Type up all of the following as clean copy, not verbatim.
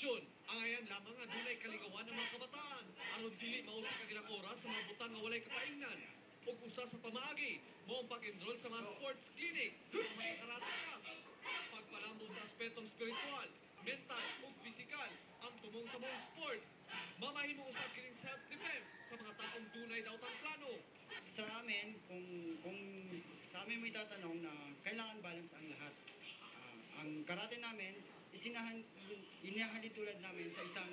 edukasyon. Ang ayan lamang nga dunay kaligawan ng mga kabataan. Aron dili mausap ang ilang oras sa mga butang nga walay kapaingnan. Ug usa sa pamaagi, mao ang pag-enroll sa mga sports clinic, mga karate class, pagpalamo sa aspetong spiritual, mental ug pisikal ang tumong sa mga sport. Mamahimong usab kining self-defense sa mga taong dunay daotang plano. Sa amin, kung sa amin mo itatanong na kailangan balance ang lahat. Ang karate namin, inahalintulad namin sa isang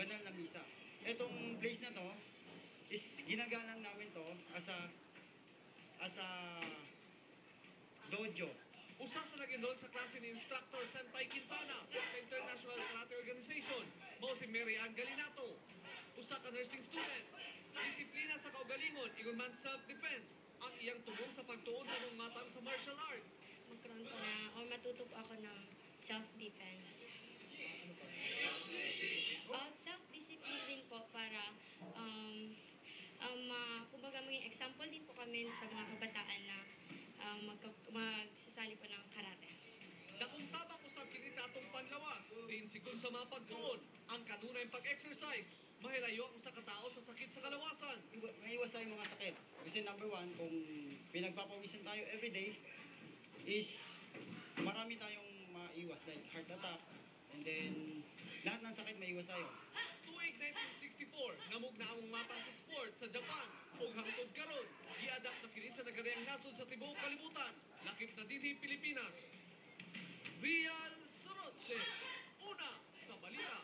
banal na misa. Etong place na to, is ginagalang namin to as a dojo. Usa sa nag-enroll sa klase ni Instructor Senpai Quintana sa International Karate Organization, mao si Mary Ann Galinato. Usa ka nursing student. Disiplina sa kaugalingon, ingon man self-defense, ang iyang tubong sa pagtuon sa mga matang sa martial art. Magkaroon ko na, o matuto po ako ng self-defense. Self-discipline din po para kumbaga maging example din po kami sa mga kabataan na magsasali po ng karate. Dakong tabang usab kini sa atong panlawas, din sigon sa mga pagtuon, ang kanunay pag-exercise, mahilayo ang sa katao sa sakit sa kalawasan. Maiwas tayo mga sakit. Kasi number one, kung pinagpapawisan tayo everyday, is marami tayong maiwas like heart attack, and then lahat ng sakit maiwas tayo. Tuig 1964, namug na ang matang sa sport sa Japan ug hangtod karon giadapt na kini sa nagareyang nasod sa tibuok kalibutan, lakip na dinhi Pilipinas. Real Soroche, una sa balita.